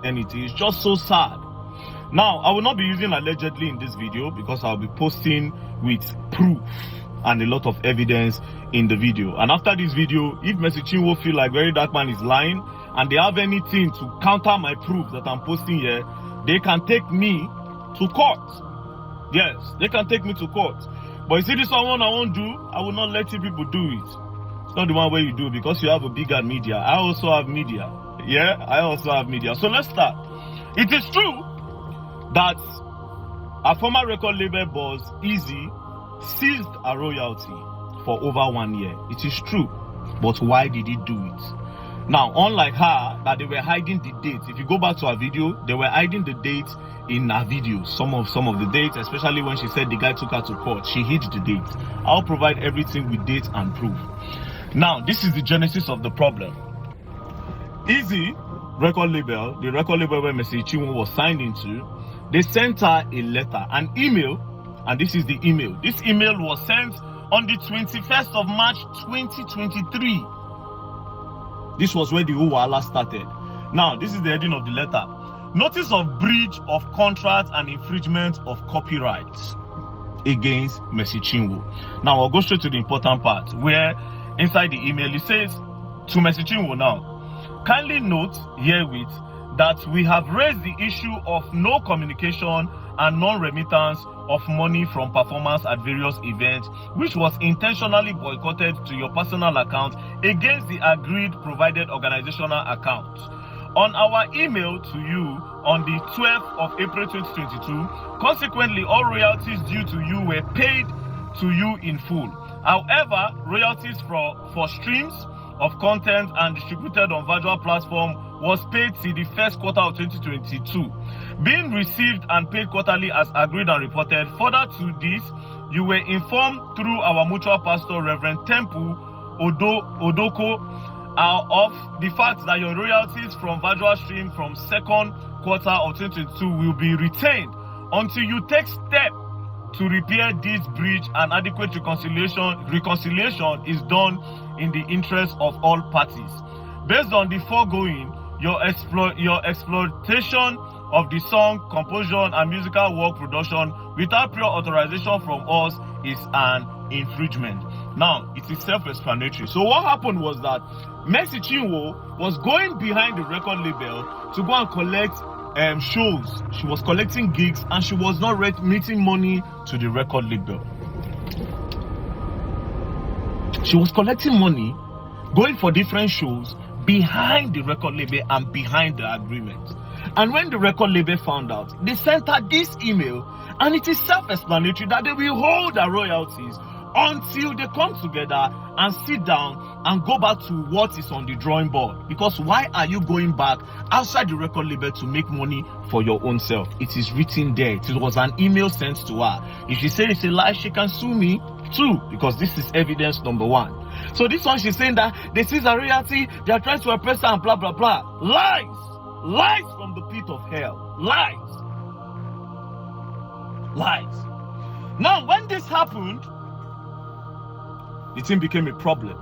anything. It's just so sad. Now, I will not be using allegedly in this video because I'll be posting with proof and a lot of evidence in the video. And after this video, if Mercy Chinwo feel like Verydarkman is lying and they have anything to counter my proof that I'm posting here, they can take me to court. Yes, they can take me to court. But you see this one I won't do, I will not let you people do it. It's not the one way you do because you have a bigger media. I also have media. Yeah, I also have media. So let's start. It is true that a former record label boss, Easy, seized a royalty for over 1 year. It is true. But why did he do it? Now, unlike her, that they were hiding the date. If you go back to her video, they were hiding the date in her videos. Some of the dates, especially when she said the guy took her to court, she hid the date. I'll provide everything with date and proof. Now, this is the genesis of the problem. Easy record label, the record label where Mercy Chinwo was signed into, they sent her a letter, an email, and this is the email. This email was sent on the 21st of March 2023. This was where the whole wahala started. Now, this is the heading of the letter. Notice of breach of contract and infringement of copyrights against Mercy Chinwo. Now, I'll go straight to the important part where inside the email it says to Mercy Chinwo now, kindly note herewith that we have raised the issue of no communication and non-remittance of money from performance at various events, which was intentionally boycotted to your personal account against the agreed provided organizational account. On our email to you on the 12th of April 2022, consequently, all royalties due to you were paid to you in full. However, royalties for streams of content and distributed on virtual platform was paid till the first quarter of 2022, being received and paid quarterly as agreed and reported. Further to this, you were informed through our mutual pastor, Reverend Temple Odoko, of the fact that your royalties from virtual stream from second quarter of 2022 will be retained until you take steps to repair this breach, and adequate reconciliation is done in the interest of all parties. Based on the foregoing, your exploitation of the song, composition, and musical work production without prior authorization from us is an infringement. Now, it is self-explanatory. So what happened was that Mercy Chinwo was going behind the record label to go and collect shows. She was collecting gigs and she was not remitting money to the record label. She was collecting money, going for different shows behind the record label and behind the agreement. And when the record label found out, they sent her this email, and it is self-explanatory that they will hold her royalties until they come together and sit down and go back to what is on the drawing board. Because why are you going back outside the record label to make money for your own self? It is written there. It was an email sent to her. If she says it's a lie, she can sue me too, because this is evidence number one. So this one, she's saying that they seize a royalty, they are trying to oppress her and blah blah blah. Lies! Lies from the pit of hell. Lies! Lies. Now, when this happened, the thing became a problem.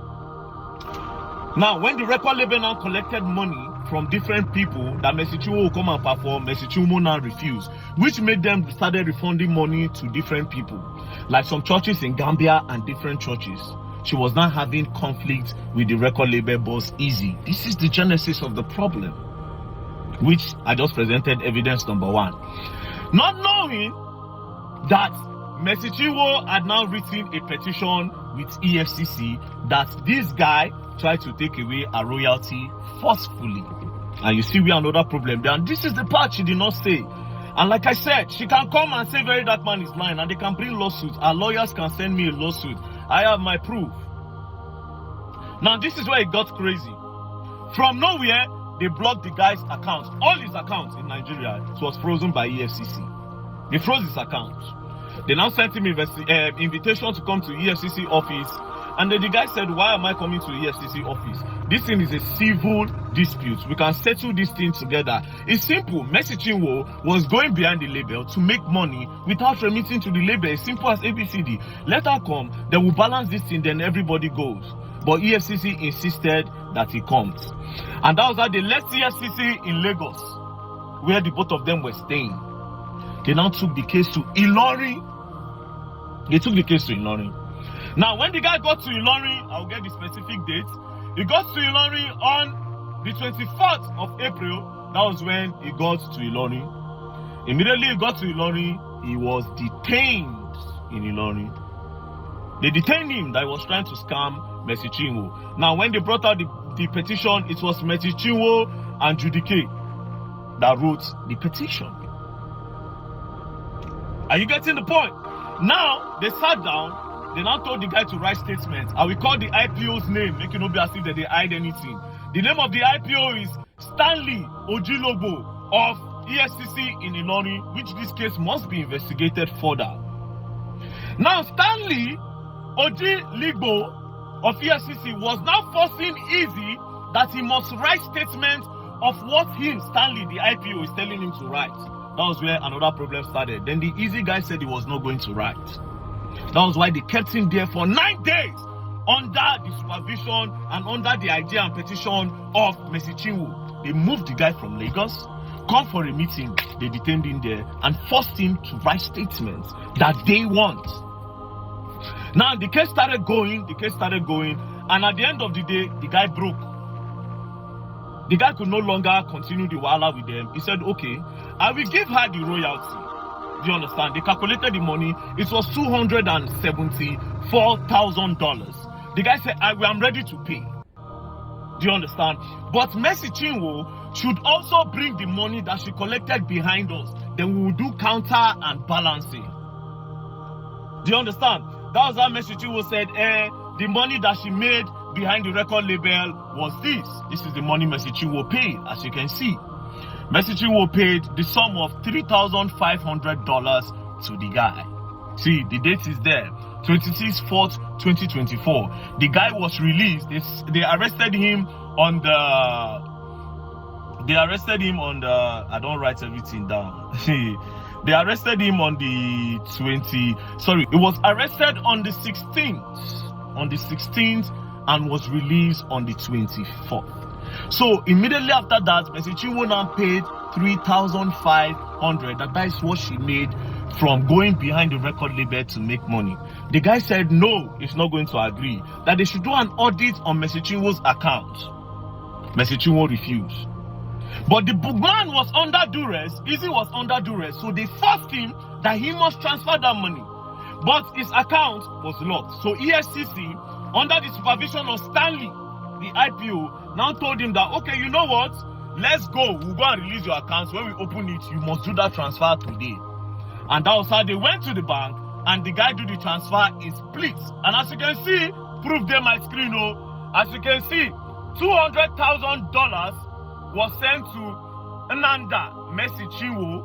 Now, when the record label now collected money from different people that Mercy Chinwo will come and perform, Mercy Chinwo now refused, which made them started refunding money to different people, like some churches in Gambia and different churches. She was now having conflict with the record label boss, Easy. This is the genesis of the problem, which I just presented evidence number one. Not knowing that Mercy Chinwo had now written a petition with EFCC that this guy tried to take away a royalty forcefully. And you see we have another problem there. And this is the part she did not say. And like I said, she can come and say Verydarkman is lying and they can bring lawsuits. Our lawyers can send me a lawsuit. I have my proof. Now this is where it got crazy. From nowhere, they blocked the guy's account. All his accounts in Nigeria, it was frozen by EFCC. They froze his account. They now sent him invitation to come to EFCC office. And then the guy said, why am I coming to the EFCC office? This thing is a civil dispute. We can settle this thing together. It's simple. Mercy Chinwo was going behind the label to make money without remitting to the label. As simple as ABCD. Let her come. They will balance this thing. Then everybody goes. But EFCC insisted that he comes. And that was how they left EFCC in Lagos. where the both of them were staying. They now took the case to Ilorin. They took the case to Ilorin. Now, when the guy got to Ilorin, I'll get the specific date. He got to Ilorin on the 24th of April. That was when he got to Ilorin. Immediately he got to Ilorin, he was detained in Ilorin. They detained him that he was trying to scam Mercy Chinwo. Now, when they brought out the petition, it was Mercy Chinwo and Judy K that wrote the petition. Are you getting the point? Now, they sat down. They now told the guy to write statements. I will call the IPO's name, make it not be as if they hide anything. The name of the IPO is Stanley Ojilobo of EFCC in Ilorin, which this case must be investigated further. Now, Stanley Ojilobo of EFCC was now forcing Easy that he must write statements of what him, Stanley, the IPO, is telling him to write. That was where another problem started. Then the Easy guy said he was not going to write. That was why they kept him there for 9 days under the supervision and under the idea and petition of Mercy Chinwo. They moved the guy from Lagos, come for a meeting, they detained him there and forced him to write statements that they want. Now the case started going, and at the end of the day, the guy broke. The guy could no longer continue the wahala with them. He said, okay, I will give her the royalty. Do you understand? They calculated the money. It was $274,000. The guy said, I am ready to pay. Do you understand? But Mercy Chinwo should also bring the money that she collected behind us. Then we will do counter and balancing. Do you understand? That was how Mercy Chinwo said, the money that she made behind the record label was this. This is the money Mercy Chinwo paid, as you can see. Mercy Chinwo paid the sum of $3,500 to the guy. See, the date is there. 26/4/2024. The guy was released. They arrested him on the... I don't write everything down. They arrested him on the it was arrested on the 16th. And was released on the 24th. So immediately after that, Mercy Chinwo now paid $3,500. That is what she made from going behind the record label to make money. The guy said no, he's not going to agree. That they should do an audit on Mercy Chinwo's account. Mercy Chinwo refused. But the man was under duress. Easy was under duress. So they forced him that he must transfer that money. But his account was locked. So EFCC, under the supervision of Stanley, the IPO, now told him that, okay, you know what? Let's go. We'll go and release your accounts. When we open it, you must do that transfer today. And that was how they went to the bank, and the guy did the transfer in splits. And as you can see, proof there my screen, as you can see, $200,000 was sent to Nanda Mercy Chinwo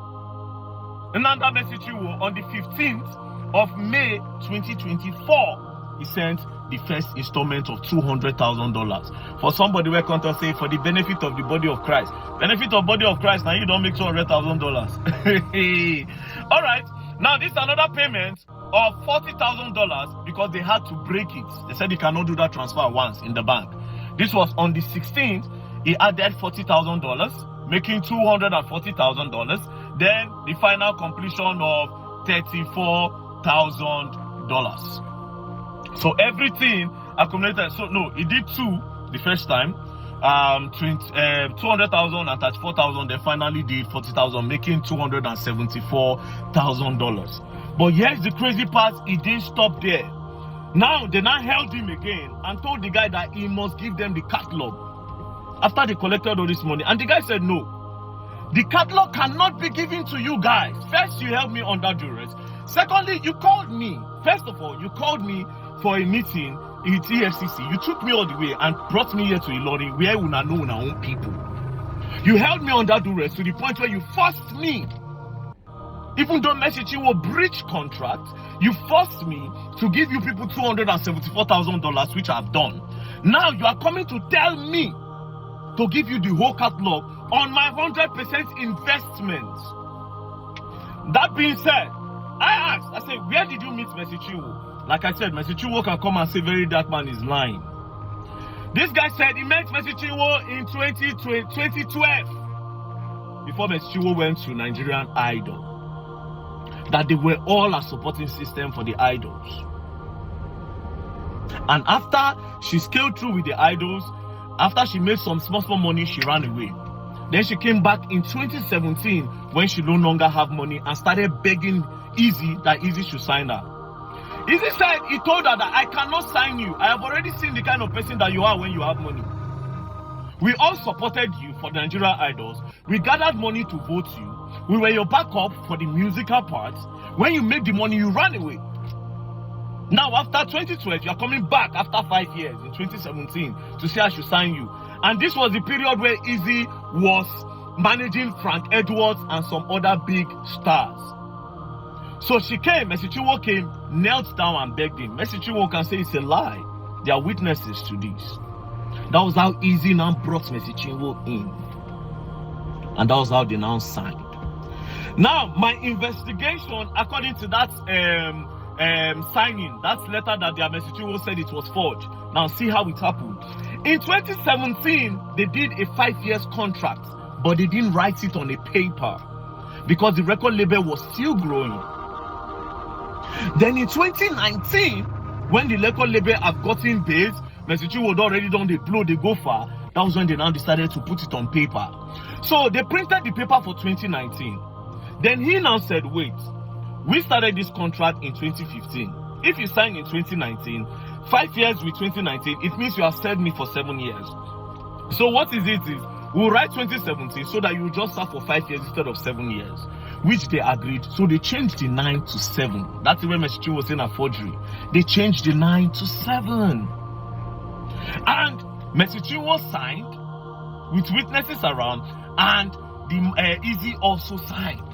on the 15th of May 2024. He sent the first installment of $200,000. For somebody where contact say for the benefit of the body of Christ. Benefit of body of Christ, now you don't make $200,000. All right. Now this is another payment of $40,000 because they had to break it. They said they cannot do that transfer once in the bank. This was on the 16th. He added $40,000, making $240,000. Then the final completion of $34,000. So everything accumulated. So no, he did two the first time, 200,000 and 34,000. They finally did 40,000, making $274,000. But here's the crazy part: he didn't stop there. Now they now held him again and told the guy that he must give them the catalog after they collected all this money. And the guy said no. The catalog cannot be given to you guys. First, you held me under duress. Secondly, you called me. First of all, you called me for a meeting in EFCC. You took me all the way and brought me here to Ilorin, where we know our own people. You held me under duress to the point where you forced me. Even though Mercy Chinwo breached contract, you forced me to give you people $274,000, which I've done. Now you are coming to tell me to give you the whole catalog on my 100% investment. That being said, I asked, I said, where did you meet Mercy Chinwo? Like I said, Mercy Chinwo can come and say Verydarkman is lying. This guy said he met Mercy Chinwo in 2012. before Mercy Chinwo went to Nigerian Idol, that they were all a supporting system for the idols. And after she scaled through with the idols, after she made some small money, she ran away. Then she came back in 2017 when she no longer have money and started begging Easy that Easy should sign her. Easy said he told her that I cannot sign you. I have already seen the kind of person that you are when you have money. We all supported you for the Nigerian Idols. We gathered money to vote you. We were your backup for the musical parts. When you made the money, you ran away. Now, after 2012, you are coming back after 5 years in 2017 to say I should sign you. And this was the period where Easy was managing Frank Edwards and some other big stars. So she came, Mercy Chinwo came, knelt down and begged him. Mercy Chinwo can say it's a lie. There are witnesses to this. That was how Easy now brought Mercy Chinwo in. And that was how they now signed. Now, my investigation, according to that signing, that letter that their Mercy Chinwo said it was forged. Now, see how it happened. In 2017, they did a 5 years contract, but they didn't write it on a paper because the record label was still growing. Then in 2019, when the record label have gotten base, Mercy Chinwo had already done the blow, they go far. That was when they now decided to put it on paper. So they printed the paper for 2019. Then he now said, wait, we started this contract in 2015. If you sign in 2019, 5 years with 2019, it means you have served me for 7 years. So what is it is, we'll write 2017 so that you just serve for 5 years instead of 7 years, which they agreed. So they changed the 9 to 7. That's when Mercy Chinwo was saying a forgery. They changed the 9 to 7. And Mercy Chinwo signed with witnesses around, and the Easy also signed.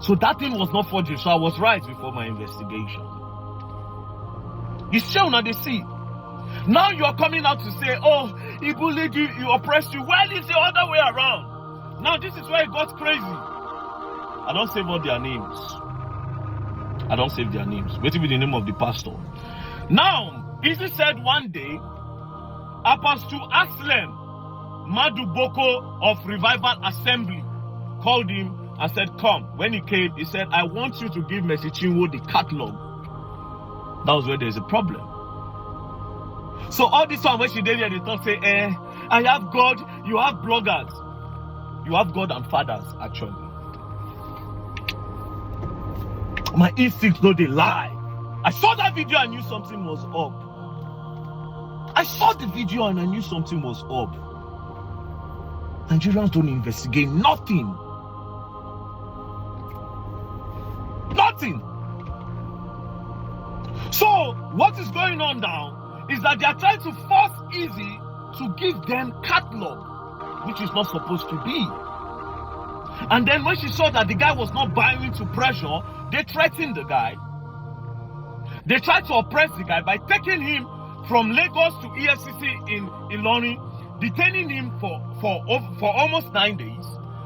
So that thing was not forgery. So I was right before my investigation. It's still not the see. Now you are coming out to say, oh, he bullied you, he oppressed you. Well, it's the other way around. Now this is where it got crazy. I don't save all their names. I don't save their names. Wait till the name of the pastor. Now, Easy said one day, Apostle Aslam Maduboko of Revival Assembly called him and said, come. When he came, he said, I want you to give Mercy Chinwo the catalog. That was where there's a problem. So all this one when she did here, they thought, say, I have God, you have bloggers. You have God and fathers, actually. My instincts know they lie. I saw that video and knew something was up. I saw the video and I knew something was up. Nigerians don't investigate nothing. Nothing. So, what is going on now is that they are trying to force Easy to give them catalog, which is not supposed to be. And then when she saw that the guy was not buying into pressure, they threatened the guy. They tried to oppress the guy by taking him from Lagos to EFCC in Ilorin, detaining him for almost 9 days.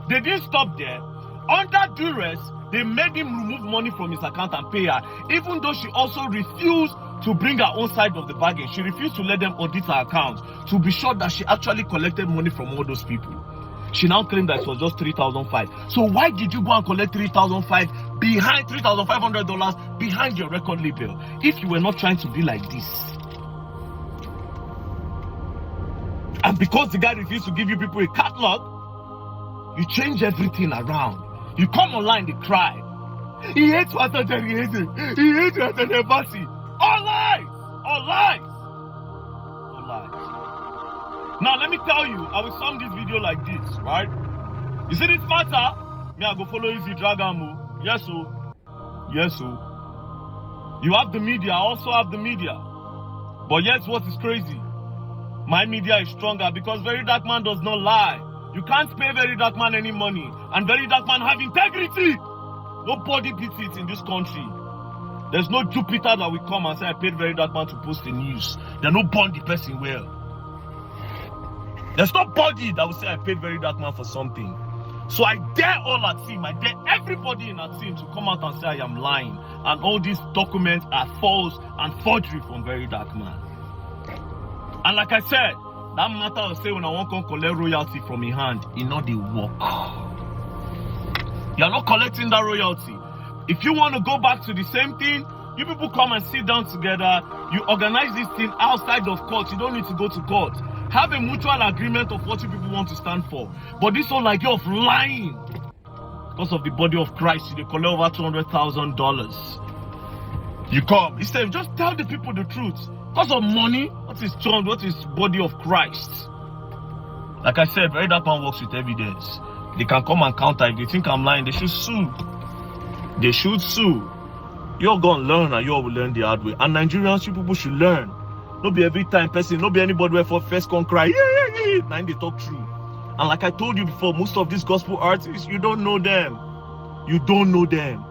They didn't stop there. Under duress, they made him remove money from his account and pay her, even though she also refused to bring her own side of the bargain. She refused to let them audit her account to be sure that she actually collected money from all those people. She now claimed that it was just $3,500. So why did you go and collect $3,500 behind $3,500 behind your record label if you were not trying to be like this? And because the guy refused to give you people a catalog, you change everything around. You come online, they cry. He hates what he hates it. He hates what the embassy. All lies! All lies! All lies. Now let me tell you, I will sum this video like this, right? You see this matter? Me, I go follow Easy Dragamu. Yes, so. Yes, so. You have the media, I also have the media. But yes, what is crazy? My media is stronger because Verydarkman does not lie. You can't pay Verydarkman any money. And Verydarkman have integrity. Nobody beats it in this country. There's no Jupiter that will come and say, I paid Verydarkman to post the news. They're not born the person well. There's nobody that will say, I paid Verydarkman for something. So I dare all our team, I dare everybody in our team to come out and say I am lying. And all these documents are false and forgery from Verydarkman. And like I said, that matter of say when I want to collect royalty from my hand, it not the work. You're not collecting that royalty. If you want to go back to the same thing, you people come and sit down together. You organize this thing outside of court. You don't need to go to court. Have a mutual agreement of what you people want to stand for. But this whole idea of lying, because of the body of Christ, they collect over $200,000. You come. Instead, just tell the people the truth. Because of money, what is body of Christ? Like I said, Verydarkblackman works with evidence. They can come and counter. If they think I'm lying, they should sue. They should sue. You're going to learn and you all will learn the hard way. And Nigerians, you people should learn. Not be every time person, not be anybody where for first can cry. Yeah. Now they talk true. And like I told you before, most of these gospel artists, you don't know them. You don't know them.